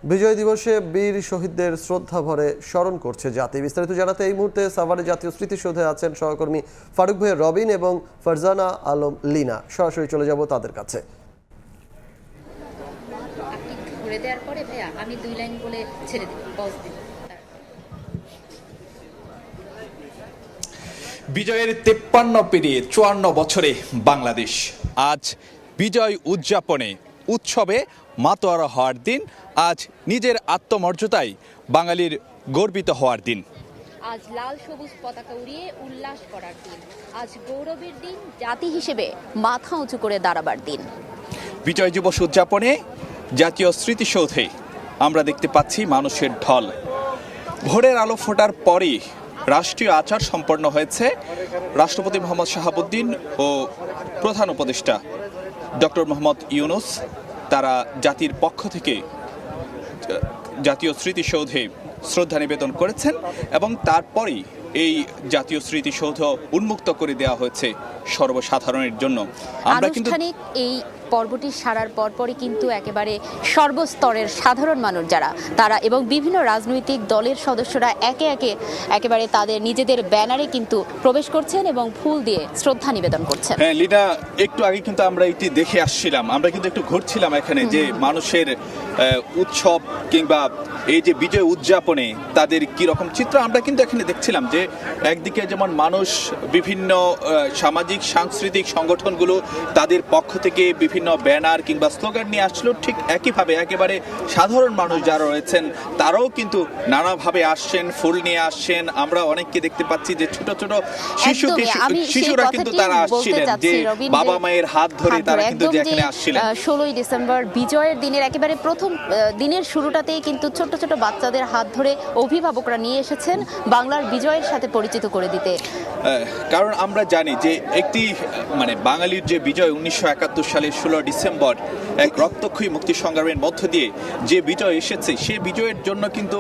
বিজয় দিবসে বীর শহীদদের শ্রদ্ধা ভরে স্মরণ করছে জাতি। বিস্তারিত জানাতে এই মুহূর্তে সাভারে জাতীয় স্মৃতিসৌধে আছেন সহকর্মী ফারুক ভাই রবিন এবং ফারজানা আলম লিনা। সরাসরি চলে যাব তাদের কাছে। ঘুরে দেওয়ার পরে ভাইয়া আমি 2 লাইন বলে ছেড়ে দিব, পজ দিব। বিজয়ের 53 পেরিয়ে 54 বছরে বাংলাদেশ আজ বিজয় উদযাপনে উৎসবে মাতোয়ারা হওয়ার দিন। আজ নিজের আত্মমর্যাদায় বাঙালির গর্বিত হওয়ার দিন। আজ লাল সবুজ পতাকা উড়িয়ে উল্লাস করার দিন। আজ গৌরবের দিন, জাতি হিসেবে মাথা উঁচু করে দাঁড়াবার দিন। বিজয় দিবস উদযাপনে জাতীয় স্মৃতিসৌধে আমরা দেখতে পাচ্ছি মানুষের ঢল। ভোরের আলো ফোটার পরই রাষ্ট্রীয় আচার সম্পন্ন হয়েছে। রাষ্ট্রপতি মোহাম্মদ শাহাবুদ্দিন ও প্রধান উপদেষ্টা ডক্টর মোহাম্মদ ইউনূস তারা জাতির পক্ষ থেকে জাতীয় স্মৃতিসৌধে শ্রদ্ধা নিবেদন করেছেন এবং তারপরেই এই জাতীয় স্মৃতিসৌধ উন্মুক্ত করে দেওয়া হয়েছে সর্বসাধারণের জন্য। আমরা কিন্তু এই পর্বটি সারার পরপরই কিন্তু একেবারে সর্বস্তরের সাধারণ মানুষ যারা তারা এবং বিভিন্ন রাজনৈতিক দলের সদস্যরা একেবারে তাদের নিজেদের ব্যানারে কিন্তু প্রবেশ করছেন এবং ফুল দিয়ে শ্রদ্ধা নিবেদন করছেন। হ্যাঁ লীনা, একটু আগে কিন্তু আমরা এটি দেখে আসছিলাম, আমরা কিন্তু একটু ঘুরছিলাম এখানে যে মানুষের উৎসব কিংবা এই যে বিজয় উদযাপনে তাদের কি রকম চিত্র আমরা কিন্তু এখানে দেখছিলাম। যে একদিকে যেমন মানুষ বিভিন্ন সামাজিক সাংস্কৃতিক সংগঠনগুলো তাদের পক্ষ থেকে বিভিন্ন ব্যানার কিংবা স্লোগান নিয়ে আসলো, ঠিক একইভাবে একেবারে সাধারণ মানুষ যারা রয়েছেন তারাও কিন্তু নানাভাবে আসছেন, ফুল নিয়ে আসছেন। আমরা অনেককে দেখতে পাচ্ছি যে ছোট ছোট শিশুরা কিন্তু তারা আসছিলেন, যে বাবা মায়ের হাত ধরে তারা কিন্তু এখানে আসছিলেন। 16ই ডিসেম্বর বিজয়ের দিনের একেবারে প্রথম দিনের শুরুটাতেই কিন্তু ছোট ছোট বাচ্চাদের হাত ধরে অভিভাবকরা নিয়ে এসেছেন বাংলার বিজয়ের সাথে পরিচিত করে দিতে। কারণ আমরা জানি যে একটি বাঙালির যে বিজয় 1971 সালের 16 ডিসেম্বর এক রক্তক্ষয়ী মুক্তি সংগ্রামের মধ্য দিয়ে যে বিজয় এসেছে, সে বিজয়ের জন্য কিন্তু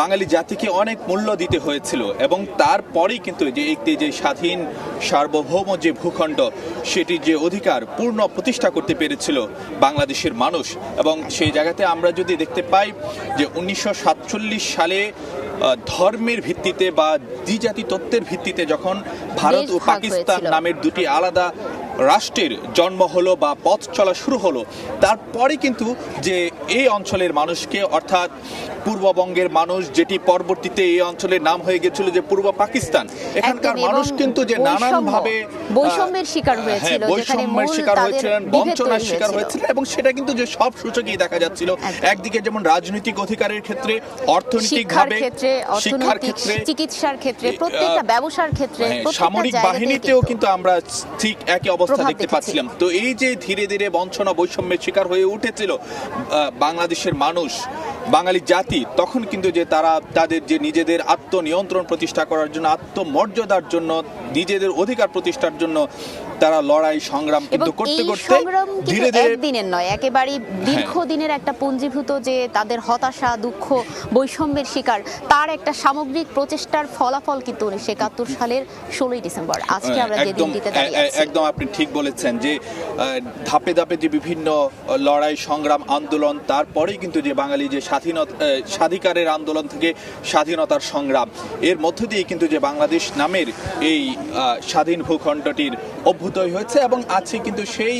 বাঙালি জাতিকে অনেক মূল্য দিতে হয়েছিল এবং তারপরেই কিন্তু যে একটি যে স্বাধীন সার্বভৌম যে ভূখণ্ড, সেটির যে অধিকার পূর্ণ প্রতিষ্ঠা করতে পেরেছিল বাংলাদেশের মানুষ। এবং সেই জায়গাতে আমরা যদি দেখতে পাই যে 1947 সালে ধর্মের ভিত্তিতে বা দ্বিজাতি তত্ত্বের ভিত্তিতে যখন ভারত ও পাকিস্তান নামের দুটি আলাদা রাষ্ট্রের জন্ম হলো বা পথ চলা শুরু হলো, তারপরে কিন্তু যে এই অঞ্চলের মানুষকে অর্থাৎ পূর্ববঙ্গের মানুষ, যেটি পরবর্তীতে এই অঞ্চলের নাম হয়ে গেছিল যে পূর্ব পাকিস্তান, এখানকার মানুষ কিন্তু যে নানানভাবে বৈষম্যের শিকার হয়েছিল, বৈষম্যের শিকার হয়েছিলেন, বঞ্চনার শিকার হয়েছিল এবং সেটা কিন্তু যে সব সূচকেই দেখা যাচ্ছিল। একদিকে যেমন রাজনৈতিক অধিকারের ক্ষেত্রে, অর্থনৈতিকভাবে, শিক্ষার ক্ষেত্রে, চিকিৎসার ক্ষেত্রে, প্রত্যেকটা ব্যবসার ক্ষেত্রে, সামরিক বাহিনীতেও কিন্তু আমরা ঠিক একই অবস্থা দেখতে পাচ্ছিলাম। তো এই যে ধীরে ধীরে বঞ্চনা বৈষম্যের শিকার হয়ে উঠেছিল বাংলাদেশের মানুষ, বাঙালি জাতি, তখন কিন্তু যে তারা তাদের যে নিজেদের আত্মনিয়ন্ত্রণ প্রতিষ্ঠা করার জন্য, আত্মমর্যাদার জন্য, নিজেদের অধিকার প্রতিষ্ঠার জন্য তারা লড়াই সংগ্রাম কিন্তু করতে করতে ধীরে ধীরে, একদিনের নয়, একেবারে দীর্ঘদিনের একটা পুঞ্জীভূত যে তাদের হতাশা, দুঃখ, বৈষম্যের শিকার, তার একটা সামগ্রিক প্রচেষ্টার ফলাফল কিন্তু 1971 সালের 16ই ডিসেম্বর, আজকে আমরা যে দিনটিতে দাঁড়িয়ে আছি। একদম আপনি ঠিক বলেছেন যে ধাপে ধাপে যে বিভিন্ন লড়াই সংগ্রাম আন্দোলন, তারপরেই কিন্তু যে বাঙালি যে স্বাধিকারের আন্দোলন থেকে স্বাধীনতার সংগ্রাম, এর মধ্য দিয়ে কিন্তু যে বাংলাদেশ নামের এই স্বাধীন ভূখণ্ডটির অভ্যুদয় হয়েছে। এবং আছে কিন্তু সেই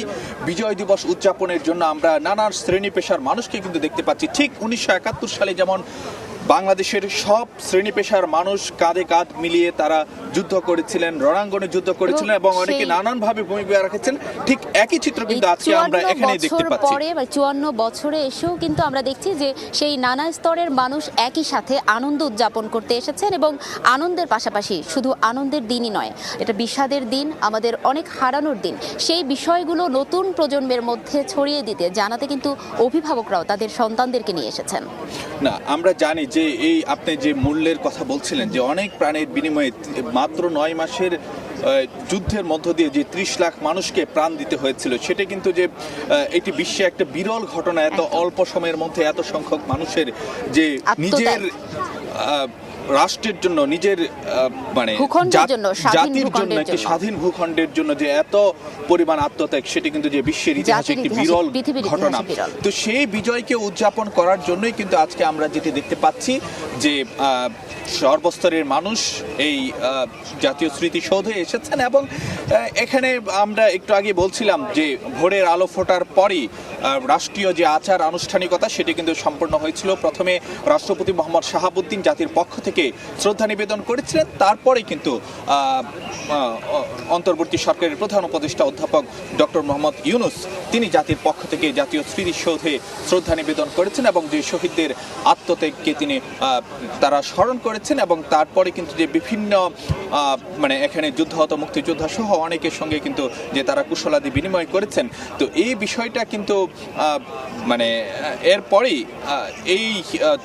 বিজয় দিবস উদযাপনের জন্য আমরা নানান শ্রেণী পেশার মানুষকে কিন্তু দেখতে পাচ্ছি। ঠিক 1971 সালে যেমন বাংলাদেশের সব শ্রেণী পেশার মানুষ কাঁধে কাঁধ মিলিয়ে তারা যুদ্ধ করেছিলেন, রণাঙ্গনে যুদ্ধ করেছিলেন এবং অনেকে নানানভাবে ভূমিকা রাখেছেন, ঠিক একই চিত্র কিন্তু আজকে আমরা এখানে দেখতে পাচ্ছি। পরে 54 বছরে এসেও কিন্তু আমরা দেখছি যে সেই নানা স্তরের মানুষ একই সাথে আনন্দ উদযাপন করতে এসেছেন এবং আনন্দের পাশাপাশি শুধু আনন্দের দিনই নয়, এটা বিষাদের দিন, আমাদের অনেক হারানোর দিন। সেই বিষয়গুলো নতুন প্রজন্মের মধ্যে ছড়িয়ে দিতে, জানাতে কিন্তু অভিভাবকরাও তাদের সন্তানদেরকে নিয়ে এসেছেন। না, আমরা জানি যে এই আপনি যে মূল্যের কথা বলছিলেন যে অনেক প্রাণের বিনিময়ে মাত্র 9 মাসের যুদ্ধের মধ্য দিয়ে যে 30 লাখ মানুষকে প্রাণ দিতে হয়েছিল, সেটা কিন্তু যে এটি বিশ্বে একটা বিরল ঘটনা। এত অল্প সময়ের মধ্যে এত সংখ্যক মানুষের যে নিজের রাষ্ট্রের জন্য নিজের মানে ভূখণ্ডের জন্য, স্বাধীন জাতির জন্য ভূখণ্ডের একটি জন্য। স্বাধীন ভূখণ্ডের জন্য যে এত পরিমাণ আত্মত্যাগ, সেটি কিন্তু যে বিশ্বের ইতিহাসে জাতির একটি ইতিহাসে, বিরল পৃথিবীর ইতিহাসে ঘটনা। বিরল। তো সেই বিজয়কে উদযাপন করার জন্যই কিন্তু আজকে আমরা যেটি দেখতে পাচ্ছি যে সর্বস্তরের মানুষ এই জাতীয় স্মৃতিসৌধে এসেছেন এবং এখানে আমরা একটু আগে বলছিলাম যে ভোরের আলো ফোটার পরই রাষ্ট্রীয় যে আচার আনুষ্ঠানিকতা সেটি কিন্তু সম্পন্ন হয়েছিল। প্রথমে রাষ্ট্রপতি মোহাম্মদ শাহাবুদ্দিন জাতির পক্ষ থেকে শ্রদ্ধা নিবেদন করেছিলেন, তারপরে কিন্তু অন্তর্বর্তী সরকারের প্রধান উপদেষ্টা অধ্যাপক ডক্টর মোহাম্মদ ইউনূস তিনি জাতির পক্ষ থেকে জাতীয় স্মৃতিসৌধে শ্রদ্ধা নিবেদন করেছেন এবং যে শহীদদের আত্মত্যাগকে তিনি তারা স্মরণ করেছেন এবং তারপরে কিন্তু যে বিভিন্ন মানে এখানে যুদ্ধাহত মুক্তিযোদ্ধা সহ অনেকের সঙ্গে কিন্তু যে তারা কুশলাদি বিনিময় করেছেন। তো এই বিষয়টা কিন্তু মানে এরপরেই এই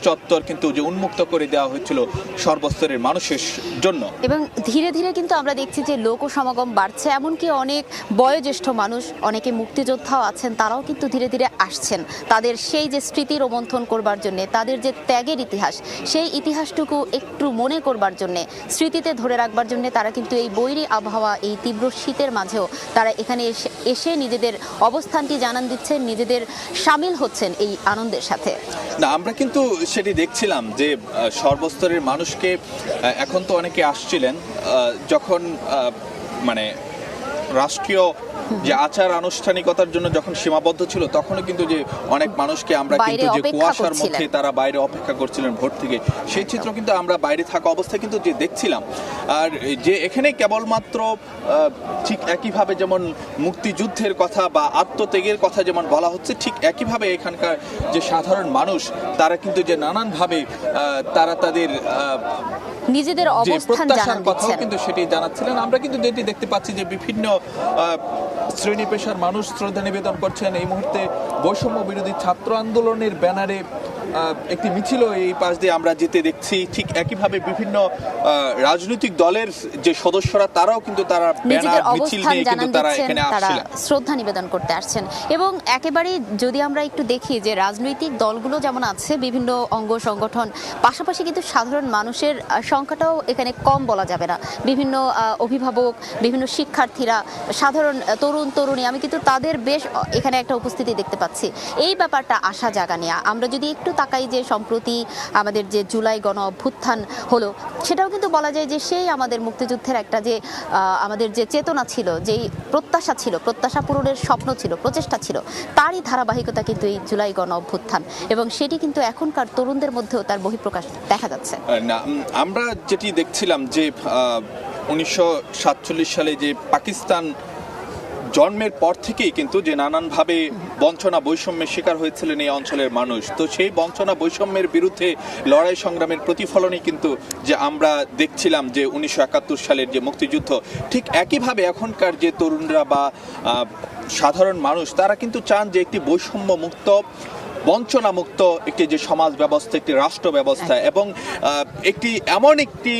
চত্বর কিন্তু যে উন্মুক্ত করে দেওয়া হয়েছিল সর্বস্তরের মানুষের জন্য। এবং ধীরে ধীরে কিন্তু আমরা দেখছি যে লোক সমাগম বাড়ছে, এমনকি অনেক বয়োজ্যেষ্ঠ মানুষ, অনেকে মুক্তিযোদ্ধাও আছেন, তারাও কিন্তু ধীরে ধীরে আসছেন তাদের সেই যে স্মৃতি রোমন্থন করবার জন্য, তাদের যে ত্যাগের ইতিহাস, সেই ইতিহাসটুকু একটু মনে করবার জন্য, স্মৃতিতে ধরে রাখবার জন্য তারা কিন্তু এই বৈরী আবহাওয়া, এই তীব্র শীতের মাঝেও তারা এখানে এসে নিজেদের অবস্থানটি জানান দিচ্ছেন, নিজেদের সামিল হচ্ছেন এই আনন্দের সাথে। না, আমরা কিন্তু সেটি দেখছিলাম যে সর্বস্তরের মানুষকে এখন তো অনেকে আসছিলেন যখন মানে রাষ্ট্রীয় যে আচার আনুষ্ঠানিকতার জন্য যখন সীমাবদ্ধ ছিল, তখনও কিন্তু যে অনেক মানুষকে আমরা কিন্তু যে কুয়াশার মধ্যে তারা বাইরে অপেক্ষা করছিলেন ভোর থেকে, সেই চিত্র কিন্তু আমরা বাইরে থাকা অবস্থায় কিন্তু যে দেখছিলাম। আর যে এখানে কেবলমাত্র ঠিক একইভাবে যেমন মুক্তিযুদ্ধের কথা বা আত্মত্যাগের কথা যেমন বলা হচ্ছে, ঠিক একইভাবে এখানকার যে সাধারণ মানুষ তারা কিন্তু যে নানানভাবে তারা তাদের নিজেদের অবস্থান জানান দিচ্ছেন, কিন্তু সেটি জানাচ্ছিলেন। আমরা কিন্তু যেটি দেখতে পাচ্ছি যে বিভিন্ন শ্রেণী পেশার মানুষ শ্রদ্ধা নিবেদন করছেন। এই মুহূর্তে বৈষম্য বিরোধী ছাত্র আন্দোলনের ব্যানারে একটি মিছিল এই পাশ দিয়ে আমরা যেতে দেখছি। ঠিক একইভাবে বিভিন্ন রাজনৈতিক দলের যে সদস্যরা তারাও কিন্তু তারা ব্যানার মিছিল নিয়ে কিন্তু তারা এখানে আসছেন, শ্রদ্ধা নিবেদন করতে আসছেন। এবং একেবারে যদি আমরা একটু দেখি যে রাজনৈতিক দলগুলো যেমন আছে, বিভিন্ন অঙ্গ সংগঠন, পাশাপাশি কিন্তু সাধারণ মানুষের সংখ্যাটাও এখানে কম বলা যাবে না। বিভিন্ন অভিভাবক, বিভিন্ন শিক্ষার্থীরা, সাধারণ তরুণ তরুণী, আমি কিন্তু তাদের বেশ এখানে একটা উপস্থিতি দেখতে পাচ্ছি। এই ব্যাপারটা আশা জাগানিয়া। আমরা যদি একটু তাকাই যে সম্প্রতি আমাদের যে জুলাই গণ অভ্যুত্থান হলো, সেটাও কিন্তু বলা যায় যে সেই আমাদের মুক্তিযুদ্ধের একটা যে আমাদের যে চেতনা ছিল, যেই প্রত্যাশা ছিল, প্রত্যাশা পূরণের স্বপ্ন ছিল, প্রচেষ্টা ছিল, তারই ধারাবাহিকতা কিন্তু এই জুলাই গণ অভ্যুত্থান, এবং সেটি কিন্তু এখনকার তরুণদের মধ্যেও তার বহিঃপ্রকাশ দেখা যাচ্ছে। না, আমরা যেটি দেখছিলাম যে 1947 সালে যে পাকিস্তান জন্মের পর থেকেই কিন্তু যে নানানভাবে বঞ্চনা বৈষম্যের শিকার হয়েছিলেন এই অঞ্চলের মানুষ। তো সেই বঞ্চনা বৈষম্যের বিরুদ্ধে লড়াই সংগ্রামের প্রতিফলনই কিন্তু যে আমরা দেখছিলাম যে 1971 সালের যে মুক্তিযুদ্ধ, ঠিক একইভাবে এখনকার যে তরুণরা বা সাধারণ মানুষ তারা কিন্তু চান যে একটি বৈষম্য মুক্ত, বঞ্চনা মুক্ত একটি যে সমাজ ব্যবস্থা, একটি রাষ্ট্র ব্যবস্থা এবং একটি এমন একটি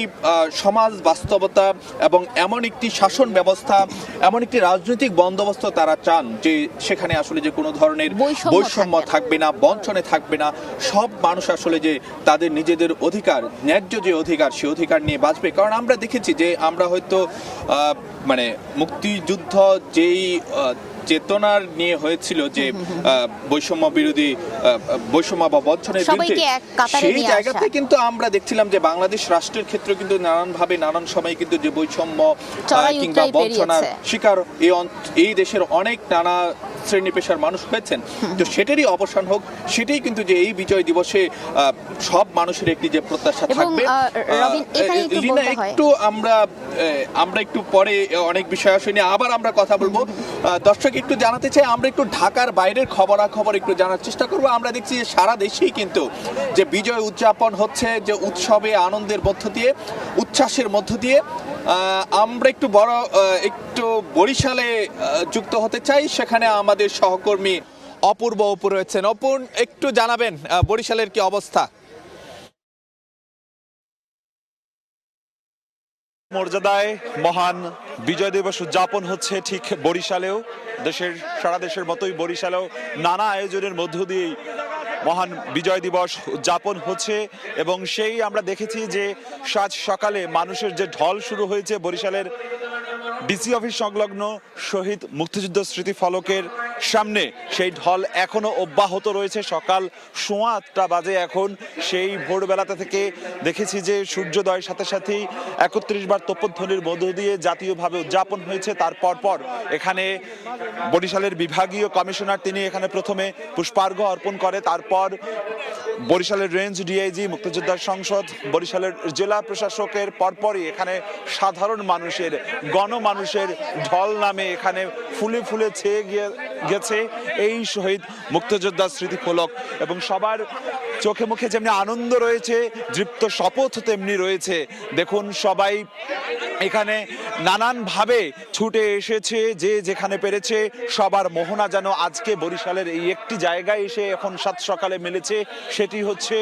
সমাজ বাস্তবতা এবং এমন একটি শাসন ব্যবস্থা, এমন একটি রাজনৈতিক বন্দোবস্ত তারা চান যে সেখানে আসলে যে কোনো ধরনের বৈষম্য থাকবে না, বঞ্চনে থাকবে না। সব মানুষ আসলে যে তাদের নিজেদের অধিকার, ন্যায্য যে অধিকার, সেই অধিকার নিয়ে বাঁচবে। কারণ আমরা দেখেছি যে আমরা হয়তো মানে মুক্তিযুদ্ধ যেই চেতনার নিয়ে হয়েছিল যে বৈষম্য বিরোধী, বৈষম্য বা বঞ্চনের বিরুদ্ধে, সেই জায়গাতে কিন্তু আমরা দেখছিলাম যে বাংলাদেশ রাষ্ট্রের ক্ষেত্রে কিন্তু নানানভাবে নানান সময় কিন্তু যে বৈষম্য কিংবা বঞ্চনার শিকার এই দেশের অনেক নানা শ্রেণী পেশার মানুষ হয়েছেন। তো সেটারই অবসান হোক, সেটাই কিন্তু যে এই বিজয় দিবসে সব মানুষের একটি যে প্রত্যাশা থাকবে। লিনা, একটু আমরা একটু পরে অনেক বিষয় আসে নিয়ে আবার আমরা কথা বলবো। দর্শক একটু জানাতে চাই, আমরা একটু ঢাকার বাইরের খবরাখবর একটু জানার চেষ্টা করবো। আমরা দেখছি যে সারা দেশেই কিন্তু যে বিজয় উদযাপন হচ্ছে, যে উৎসবে আনন্দের মধ্য দিয়ে, উচ্ছ্বাসের মধ্য দিয়ে। আমরা একটু বরিশালে যুক্ত হতে চাই, সেখানে আমাদের সহকর্মী অপূর্ব রয়েছেন। অপূর্ব, একটু জানাবেন বরিশালের কি অবস্থা? মর্যাদায় মহান বিজয় দিবস উদযাপন হচ্ছে ঠিক বরিশালেও। সারা দেশের মতোই বরিশালেও নানা আয়োজনের মধ্য দিয়েই মহান বিজয় দিবস উদযাপন হচ্ছে এবং সেই আমরা দেখেছি যে সাত সকালে মানুষের যে ঢল শুরু হয়েছে বরিশালের ডিসি অফিস সংলগ্ন শহীদ মুক্তিযুদ্ধ স্মৃতি ফলকের সামনে, সেই ঢল এখনো অব্যাহত রয়েছে। সকাল 8:15 বাজে এখন। সেই ভোরবেলাতে থেকে দেখেছি যে সূর্যোদয়ের সাথে সাথেই 31 বার তোপধ্বনির মধ্য দিয়ে জাতীয়ভাবে উদযাপন হয়েছে। তারপর এখানে বরিশালের বিভাগীয় কমিশনার তিনি এখানে প্রথমে পুষ্পার্ঘ্য অর্পণ করে, তারপর বরিশালের রেঞ্জ ডিআইজি, মুক্তিযোদ্ধা সংসদ, বরিশালের জেলা প্রশাসকের পরপরই এখানে সাধারণ মানুষের গণমানুষের ঢল নামে এখানে ফুলে ফুলে ছেয়ে গেছে এই শহীদ মুক্তিযোদ্ধা স্মৃতি ফলক এবং সবার চোখে মুখে যেমনি আনন্দ রয়েছে, দৃপ্ত শপথ তেমনি রয়েছে। দেখুন সবাই এখানে নানানভাবে ছুটে এসেছে, যে যেখানে পেরেছে। সবার মোহনা যেন আজকে বরিশালের এই একটি জায়গায় এসে এখন সাত সকালে মিলেছে, সেটি হচ্ছে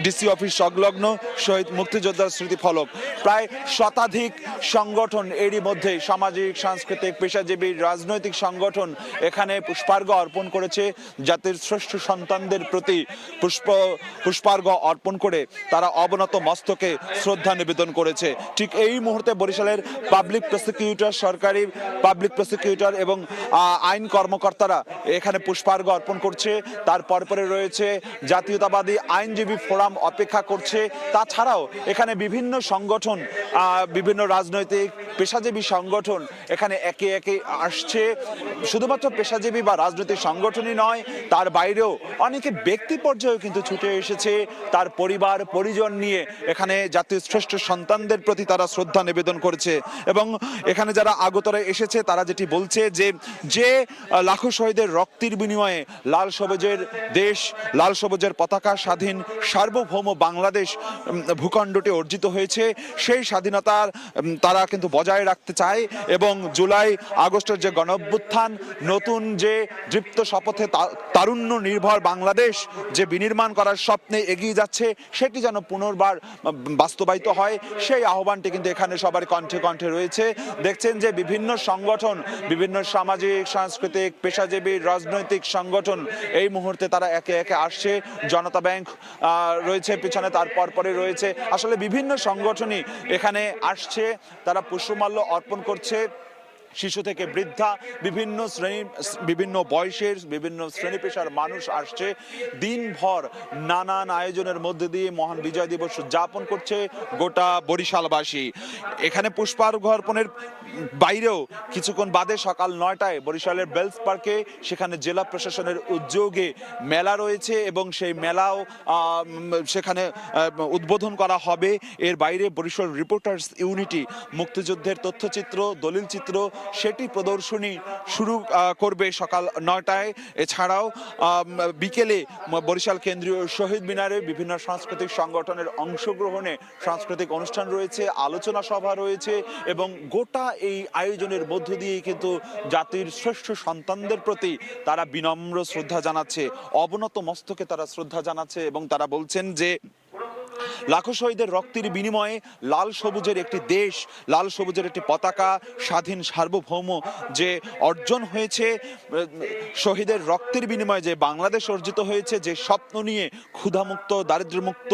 ডিসি অফিস সংলগ্ন শহীদ মুক্তিযোদ্ধার স্মৃতি ফলক। প্রায় শতাধিক সংগঠন, এরই মধ্যে সামাজিক, সাংস্কৃতিক, পেশাজীবী, রাজনৈতিক সংগঠন এখানে পুষ্পার্ঘ্য অর্পণ করেছে। জাতির শ্রেষ্ঠ সন্তানদের প্রতি পুষ্পার্ঘ্য অর্পণ করে তারা অবনত মস্তকে শ্রদ্ধা নিবেদন করেছে। ঠিক এই মুহূর্তে বরিশালের পাবলিক প্রসিকিউটর, সরকারি পাবলিক প্রসিকিউটর এবং আইন কর্মকর্তারা এখানে পুষ্পার্ঘ্য অর্পণ করছে। তারপরে রয়েছে জাতীয়তাবাদী আইনজীবী ফোরাম অপেক্ষা করছে। তাছাড়াও এখানে বিভিন্ন সংগঠন, বিভিন্ন রাজনৈতিক পেশাজীবী সংগঠন এখানে একে একে আসছে। শুধুমাত্র পেশাজীবী বা রাজনৈতিক সংগঠনই নয়, তার বাইরেও অনেকে ব্যক্তি পর্যায়েও কিন্তু ছুটে এসেছে তার পরিবার পরিজন নিয়ে। এখানে জাতীয় শ্রেষ্ঠ সন্তানদের প্রতি তারা শ্রদ্ধা নিবেদন করেছে এবং এখানে যারা আগতরা এসেছে তারা যেটি বলছে যে লাখো শহীদের রক্তের বিনিময়ে লাল সবুজের দেশ, লাল সবুজের পতাকা, স্বাধীন সার্বভৌম বাংলাদেশ ভূখণ্ডটি অর্জিত হয়েছে, সেই স্বাধীনতার তারা কিন্তু বজায় রাখতে চায় এবং জুলাই আগস্টের যে গণঅভ্যুত্থান, নতুন যে দৃপ্ত শপথে তারুণ্য নির্ভর বাংলাদেশ যে বিনির্মাণ করার স্বপ্নে এগিয়ে যাচ্ছে, সেটি যেন পুনর্বার বাস্তবায়িত হয়, সেই আহ্বানটি কিন্তু এখানে সবার কণ্ঠে কণ্ঠে রয়েছে। দেখছেন যে বিভিন্ন সংগঠন, বিভিন্ন সামাজিক, সাংস্কৃতিক, পেশাজীবী, রাজনৈতিক সংগঠন এই মুহূর্তে তারা একে একে আসছে। জনতা ব্যাংক রয়েছে পিছনে, তারপরে রয়েছে আসলে বিভিন্ন সংগঠনই এখানে আসছে, তারা পুষ্পমাল্য অর্পণ করছে। শিশু থেকে বৃদ্ধা, বিভিন্ন শ্রেণী, বিভিন্ন বয়সের, বিভিন্ন শ্রেণী পেশার মানুষ আসছে। দিনভর নানান আয়োজনের মধ্যে দিয়ে মহান বিজয় দিবস উদযাপন করছে গোটা বরিশালবাসী। এখানে পুষ্পার্ঘ্য অর্পণের বাইরেও কিছুক্ষণ বাদে সকাল 9টায় বরিশালের বেলস পার্কে সেখানে জেলা প্রশাসনের উদ্যোগে মেলা রয়েছে এবং সেই মেলাও সেখানে উদ্বোধন করা হবে। এর বাইরে বরিশাল রিপোর্টার্স ইউনিটি মুক্তিযুদ্ধের তথ্যচিত্র, দলিল চিত্র সেটি প্রদর্শনী শুরু করবে সকাল 9টায়। এছাড়াও বিকেলে বরিশাল কেন্দ্রীয় শহীদ মিনারে বিভিন্ন সাংস্কৃতিক সংগঠনের অংশগ্রহণে সাংস্কৃতিক অনুষ্ঠান রয়েছে, আলোচনা সভা রয়েছে এবং গোটা এই আয়োজনের মধ্য দিয়ে কিন্তু জাতির শ্রেষ্ঠ সন্তানদের প্রতি তারা বিনম্র শ্রদ্ধা জানাচ্ছে, অবনত মস্তকে তারা শ্রদ্ধা জানাচ্ছে এবং তারা বলছেন যে লাখো শহীদের রক্তের বিনিময়ে লাল সবুজের একটি দেশ, লাল সবুজের একটি পতাকা, স্বাধীন সার্বভৌম যে অর্জন হয়েছে, শহীদের রক্তের বিনিময়ে যে বাংলাদেশ অর্জিত হয়েছে, যে স্বপ্ন নিয়ে ক্ষুধামুক্ত, দারিদ্র্যমুক্ত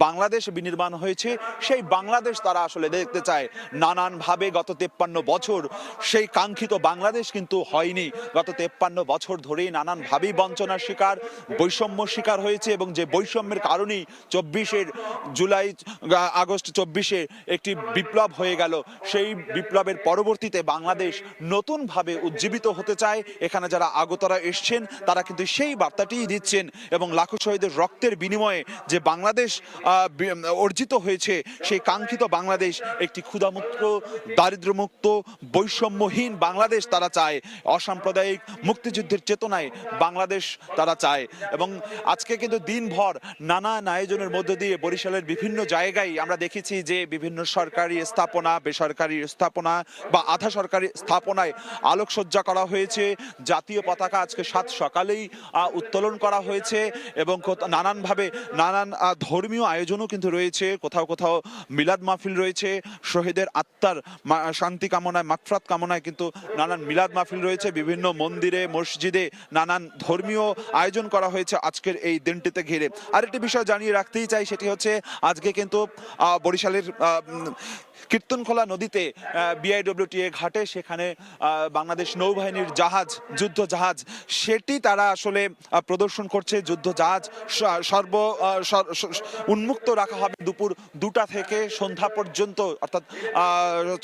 বাংলাদেশ বিনির্মাণ হয়েছে, সেই বাংলাদেশ তারা আসলে দেখতে চায়। নানানভাবে গত 53 বছর সেই কাঙ্ক্ষিত বাংলাদেশ কিন্তু হয়নি। গত 53 বছর ধরেই নানানভাবেই বঞ্চনার শিকার, বৈষম্য শিকার হয়েছে এবং যে বৈষম্যের কারণেই 24 জুলাই আগস্ট 24 একটি বিপ্লব হয়ে গেল। সেই বিপ্লবের পরবর্তীতে বাংলাদেশ নতুনভাবে উজ্জীবিত হতে চায়। এখানে যারা আগতরা এসছেন তারা কিন্তু সেই বার্তাটিই দিচ্ছেন এবং লাখো শহীদের রক্তের বিনিময়ে যে বাংলাদেশ অর্জিত হয়েছে, সেই কাঙ্ক্ষিত বাংলাদেশ একটি ক্ষুধামুক্ত, দারিদ্র্যমুক্ত, বৈষম্যহীন বাংলাদেশ তারা চায়। অসাম্প্রদায়িক মুক্তিযুদ্ধের চেতনায় বাংলাদেশ তারা চায় এবং আজকে কিন্তু দিনভর নানান আয়োজনের মধ্য দিয়ে বরিশাল বরিশালের বিভিন্ন জায়গায় আমরা দেখেছি যে বিভিন্ন সরকারি স্থাপনা, বেসরকারি স্থাপনা বা আধা সরকারি স্থাপনায় আলোকসজ্জা করা হয়েছে। জাতীয় পতাকা আজকে সাত সকালেই উত্তোলন করা হয়েছে এবং নানানভাবে নানান ধর্মীয় আয়োজনও কিন্তু রয়েছে। কোথাও কোথাও মিলাদ মাহফিল রয়েছে, শহীদের আত্মার শান্তি কামনায়, মাগফিরাত কামনায় কিন্তু নানান মিলাদ মাহফিল রয়েছে। বিভিন্ন মন্দিরে, মসজিদে নানান ধর্মীয় আয়োজন করা হয়েছে আজকের এই দিনটিতে ঘিরে। আরেকটি বিষয় জানিয়ে রাখতেই চাই, সেটি হচ্ছে আজকে কিন্তু বরিশালের কীর্তনখোলা নদীতে বিআইডব্লিউটিএ ঘাটে সেখানে বাংলাদেশ নৌবাহিনীর জাহাজ, যুদ্ধ জাহাজ, সেটি তারা আসলে প্রদর্শন করছে। যুদ্ধ জাহাজ উন্মুক্ত রাখা হবে দুপুর 2টা থেকে সন্ধ্যা পর্যন্ত, অর্থাৎ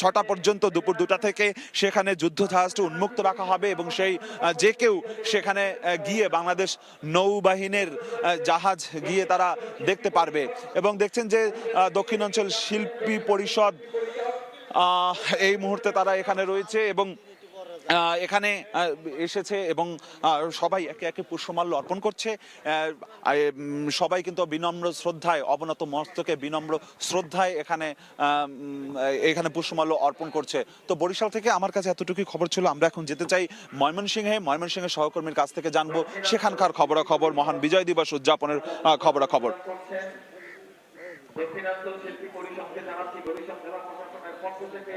6টা পর্যন্ত, দুপুর 2টা থেকে সেখানে যুদ্ধ জাহাজটি উন্মুক্ত রাখা হবে এবং সেই যে কেউ সেখানে গিয়ে বাংলাদেশ নৌবাহিনীর জাহাজ গিয়ে তারা দেখতে পারবে। এবং দেখছেন যে দক্ষিণাঞ্চল শিল্পী পরিষদ এই মুহূর্তে তারা এখানে রয়েছে এবং এখানে এসেছে এবং সবাই একে একে পুষ্পমাল্য অর্পণ করছে। সবাই কিন্তু বিনম্র শ্রদ্ধায়, অবনত মস্তকে বিনম্র শ্রদ্ধায় এখানে পুষ্পমাল্য অর্পণ করছে। তো বরিশাল থেকে আমার কাছে এতটুকুই খবর ছিল। আমরা এখন যেতে চাই ময়মনসিংহের সহকর্মীর কাছ থেকে জানবো সেখানকার খবরাখবর, মহান বিজয় দিবস উদযাপনের খবরাখবর। দক্ষিণাঞ্চল শিল্পী পরিষদকে জানাচ্ছি বরিশাল জেলা প্রশাসনের পক্ষ থেকে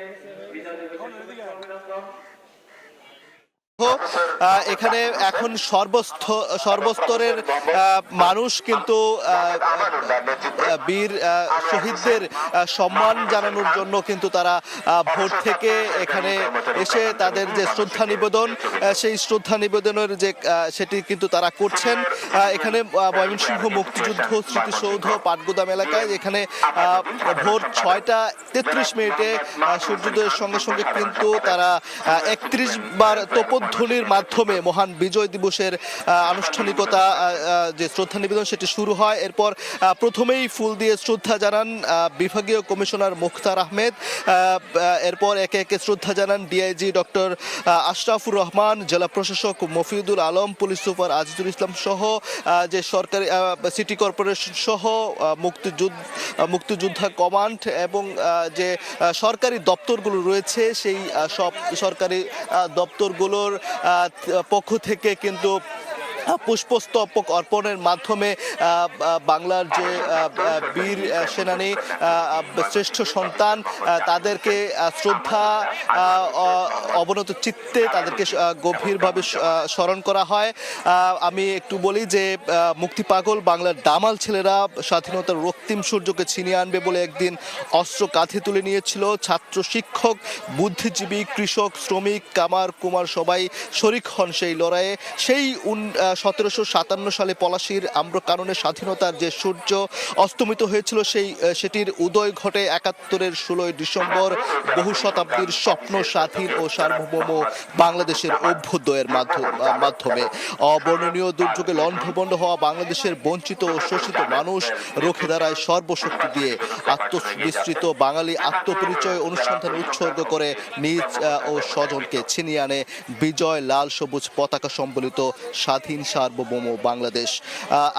বিজয় দিবসের অভিনন্দন। এখানে এখন সর্বস্তরের মানুষ কিন্তু বীর শহীদদের সম্মান জানানোর জন্য কিন্তু তারা ভোর থেকে এখানে এসে তাদের যে শ্রদ্ধা নিবেদন, সেই শ্রদ্ধা নিবেদনের যে সেটি কিন্তু তারা করছেন। এখানে ময়মনসিংহ মুক্তিযুদ্ধ স্মৃতিসৌধ পাটগুদাম এলাকায় এখানে ভোর 6টা 33 সূর্যোদয়ের সঙ্গে সঙ্গে কিন্তু তারা 31 বার তোপধ্বনির মাধ্যমে মহান বিজয় দিবসের আনুষ্ঠানিকতা, যে শ্রদ্ধা নিবেদন সেটি শুরু হয়। এরপর প্রথমেই ফুল দিয়ে শ্রদ্ধা জানান বিভাগীয় কমিশনার মুখতার আহমেদ। এরপর একে একে শ্রদ্ধা জানান ডিআইজি ডক্টর আশরাফুর রহমান, জেলা প্রশাসক মফিউদুল আলম, পুলিশ সুপার আজিজুল ইসলাম সহ যে সরকারি সিটি কর্পোরেশন সহ মুক্তিযোদ্ধা কমান্ড এবং যে সরকারি দপ্তরগুলো রয়েছে, সেই সব সরকারি দপ্তরগুলোর পক্ষ থেকে কিন্তু পুষ্পস্তবক অর্পণের মাধ্যমে বাংলার যে বীর সেনানী, শ্রেষ্ঠ সন্তান, তাদেরকে শ্রদ্ধা অবনত চিত্তে তাদেরকে গভীরভাবে স্মরণ করা হয়। আমি একটু বলি যে মুক্তি পাগল বাংলার দামাল ছেলেরা স্বাধীনতার রক্তিম সূর্যকে ছিনিয়ে আনবে বলে একদিন অস্ত্র কাঁধে তুলে নিয়েছিল। ছাত্র, শিক্ষক, বুদ্ধিজীবী, কৃষক, শ্রমিক, কামার, কুমার সবাই শরিক হন সেই লড়াইয়ে। সেই 1757 সালে পলাশীর আম্রকাননে স্বাধীনতার যে সূর্য অস্তমিত হয়েছিল, সেটির উদয় ঘটে 71-এর 16 ডিসেম্বর। বহু শতাব্দীর স্বপ্ন স্বাধীন ও সার্বভৌম বাংলাদেশের অভ্যুদয়ের মাধ্যমে অবর্ণনীয় দুর্যোগে লণ্ডভণ্ড হওয়া বাংলাদেশের বঞ্চিত ও শোষিত মানুষ রুখে দাঁড়ায় সর্বশক্তি দিয়ে। আত্মবিস্মৃত বাঙালি আত্মপরিচয় অনুসন্ধান উৎসর্গ করে নিজ ও স্বজনকে ছিনিয়ে আনে বিজয় লাল সবুজ পতাকা সম্বলিত স্বাধীন সার্বভৌম বাংলাদেশ।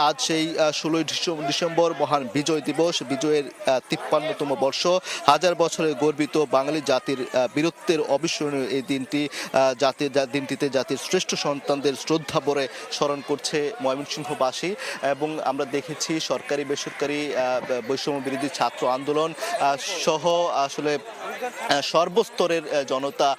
আজ সেই 16 ডিসেম্বর মহান বিজয় দিবস, বিজয়ের 53তম বর্ষ। হাজার বছরের গর্বিত বাঙালি জাতির বীরত্বের অবিস্মরণীয় এই দিনটিতে জাতির শ্রেষ্ঠ সন্তানদের শ্রদ্ধা ভরে স্মরণ করছে ময়মনসিংহবাসী। এবং আমরা দেখেছি সরকারি বেসরকারি বৈষম্য বিরোধী ছাত্র আন্দোলন সহ আসলে সর্বস্তরের জনতা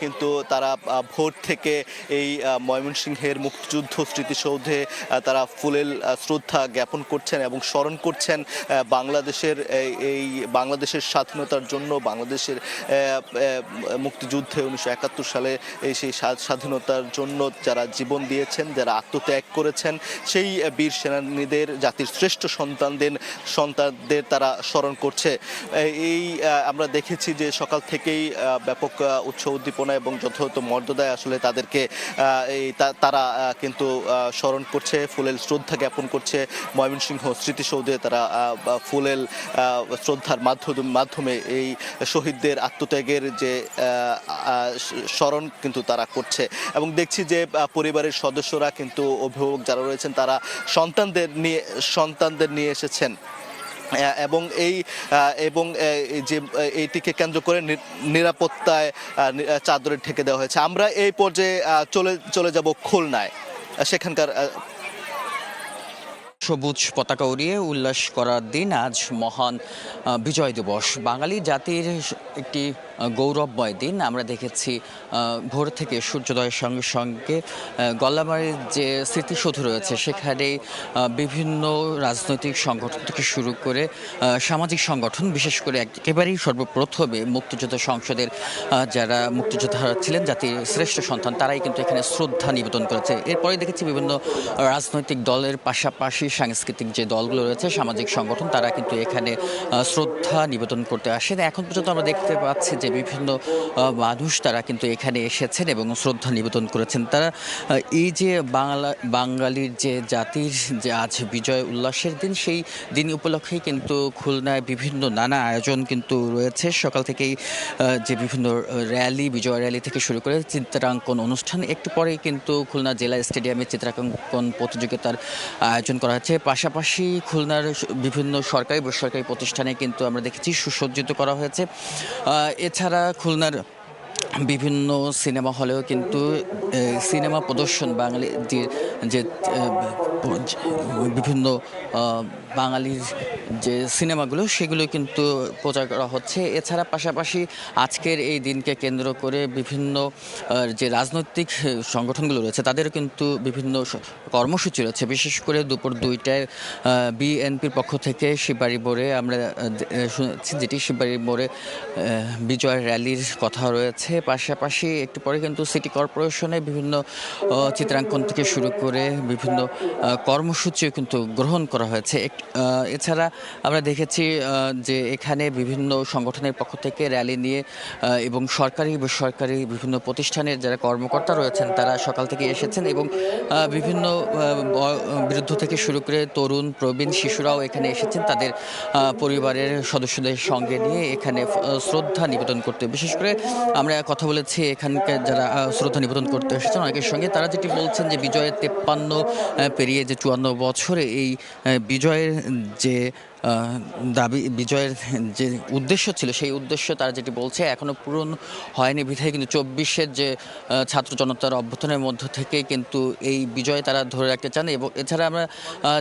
কিন্তু তারা ভোর থেকে এই ময়মনসিংহের মুক্তিযুদ্ধ স্মৃতিসৌধে তারা ফুলেল শ্রদ্ধা জ্ঞাপন করছেন এবং স্মরণ করছেন বাংলাদেশের স্বাধীনতার জন্য, বাংলাদেশের মুক্তিযুদ্ধে 1971 সালে সেই স্বাধীনতার জন্য যারা জীবন দিয়েছেন, যারা আত্মত্যাগ করেছেন, সেই বীর সেনানীদের, জাতির শ্রেষ্ঠ সন্তানদের তারা স্মরণ করছে। আমরা দেখেছি যে সকাল থেকেই ব্যাপক উৎসব উদ্দীপনা এবং যথাযথ মর্যাদায় আসলে তাদেরকে তারা কিন্তু স্মরণ করছে, ফুলেল শ্রদ্ধা জ্ঞাপন করছে। ময়মনসিংহ স্মৃতিসৌধে তারা ফুলেল শ্রদ্ধার মাধ্যমে এই শহীদদের আত্মত্যাগের যে স্মরণ কিন্তু তারা করছে। এবং দেখছি যে পরিবারের সদস্যরা কিন্তু, অভিভাবক যারা রয়েছেন, তারা সন্তানদের নিয়ে এসেছেন। এবং যে এইটিকে কেন্দ্র করে নিরাপত্তায় চাদরে ঢেকে দেওয়া হয়েছে। আমরা এই পর্যায়ে চলে যাব খুলনায়, সেখানকার সবুজ পতাকা উড়িয়ে উল্লাস করার দিন আজ মহান বিজয় দিবস, বাঙালি জাতির একটি গৌরবময় দিন। আমরা দেখেছি ভোর থেকে সূর্যোদয়ের সঙ্গে সঙ্গে গল্লামারীর যে স্মৃতিসৌধ রয়েছে সেখানে বিভিন্ন রাজনৈতিক সংগঠন থেকে শুরু করে সামাজিক সংগঠন, বিশেষ করে একেবারেই সর্বপ্রথমে মুক্তিযোদ্ধা সংসদের যারা মুক্তিযোদ্ধা ছিলেন জাতির শ্রেষ্ঠ সন্তান, তারাই কিন্তু এখানে শ্রদ্ধা নিবেদন করেছে। এরপরে দেখেছি বিভিন্ন রাজনৈতিক দলের পাশাপাশি সাংস্কৃতিক যে দলগুলো রয়েছে, সামাজিক সংগঠন, তারা কিন্তু এখানে শ্রদ্ধা নিবেদন করতে আসেন। এখন পর্যন্ত আমরা দেখতে পাচ্ছি যে বিভিন্ন মানুষ তারা কিন্তু এখানে এসেছেন এবং শ্রদ্ধা নিবেদন করেছেন। তারা এই যে বাঙালির যে জাতির যে আজ বিজয় উল্লাসের দিন, সেই দিন উপলক্ষেই কিন্তু খুলনায় বিভিন্ন নানা আয়োজন কিন্তু রয়েছে। সকাল থেকেই যে বিভিন্ন র্যালি, বিজয় র্যালি থেকে শুরু করে চিত্রাঙ্কন অনুষ্ঠান, একটু পরেই কিন্তু খুলনা জেলা স্টেডিয়ামে চিত্রাঙ্কন প্রতিযোগিতার আয়োজন করা হচ্ছে। পাশাপাশি খুলনার বিভিন্ন সরকারি বেসরকারি প্রতিষ্ঠানে কিন্তু আমরা দেখেছি সুসজ্জিত করা হয়েছে। এছাড়া খুলনার বিভিন্ন সিনেমা হলেও কিন্তু সিনেমা প্রদর্শন, বাঙালির যে বিভিন্ন বাঙালির যে সিনেমাগুলো সেগুলো কিন্তু প্রচার করা হচ্ছে। এছাড়া পাশাপাশি আজকের এই দিনকে কেন্দ্র করে বিভিন্ন যে রাজনৈতিক সংগঠনগুলো রয়েছে তাদেরও কিন্তু বিভিন্ন কর্মসূচি রয়েছে। বিশেষ করে দুপুর 2টায় বিএনপির পক্ষ থেকে শিববাড়ি মোড়ে আমরা শুনেছি, যেটি শিববাড়ি মোড়ে বিজয় র্যালির কথা রয়েছে। পাশাপাশি একটু পরে কিন্তু সিটি কর্পোরেশনে বিভিন্ন চিত্রাঙ্কন থেকে শুরু করে বিভিন্ন কর্মসূচিও কিন্তু গ্রহণ করা হয়েছে। এছাড়া আমরা দেখেছি যে এখানে বিভিন্ন সংগঠনের পক্ষ থেকে র্যালি নিয়ে এবং সরকারি বেসরকারি বিভিন্ন প্রতিষ্ঠানের যারা কর্মকর্তা রয়েছেন তারা সকাল থেকে এসেছেন এবং বিভিন্ন বিরুদ্ধ থেকে শুরু করে তরুণ, প্রবীণ, শিশুরাও এখানে এসেছেন তাদের পরিবারের সদস্যদের সঙ্গে নিয়ে এখানে শ্রদ্ধা নিবেদন করতে। বিশেষ করে আমরা কথা বলেছি এখানকার যারা শ্রদ্ধা নিবেদন করতে এসেছেন অনেকের সঙ্গে, তারা যেটি বলছেন যে বিজয়ের 53 পেরিয়ে যে 54 বছরে এই বিজয়ের যে দাবি, বিজয়ের যে উদ্দেশ্য ছিল সেই উদ্দেশ্য তারা যেটি বলছে এখনও পূরণ হয়নি বিধায় কিন্তু 24-এর যে ছাত্র জনতার অভ্যুত্থানের মধ্য থেকে কিন্তু এই বিজয় তারা ধরে রাখতে চান। এবং এছাড়া আমরা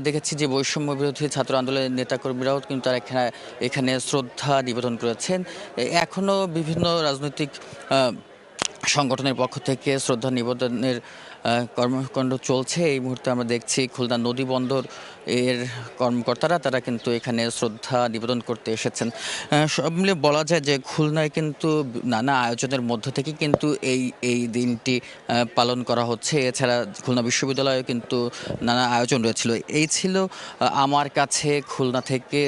দেখেছি যে বৈষম্য বিরোধী ছাত্র আন্দোলনের নেতাকর্মীরাও কিন্তু তারা এখানে শ্রদ্ধা নিবেদন করেছেন। এখনও বিভিন্ন রাজনৈতিক সংগঠনের পক্ষ থেকে শ্রদ্ধা নিবেদনের কর্মকাণ্ড চলছে। এই মুহূর্তে আমরা দেখছি খুলনা নদী বন্দর এর কর্মকর্তারা তারা কিন্তু এখানে শ্রদ্ধা নিবেদন করতে এসেছেন। সব মিলে বলা যায় যে খুলনায় কিন্তু নানা আয়োজনের মধ্য থেকে কিন্তু এই দিনটি পালন করা হচ্ছে। এছাড়া খুলনা বিশ্ববিদ্যালয়েও কিন্তু নানা আয়োজন রয়েছিল। এই ছিল আমার কাছে খুলনা থেকে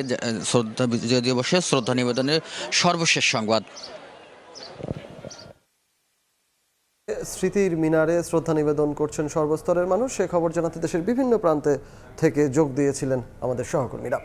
বিজয় দিবসে শ্রদ্ধা নিবেদনের সর্বশেষ সংবাদ। স্মৃতির মিনারে শ্রদ্ধা নিবেদন করছেন সর্বস্তরের মানুষ। সে খবর জানাতে দেশের বিভিন্ন প্রান্তে থেকে যোগ দিয়েছিলেন আমাদের সহকর্মীরা।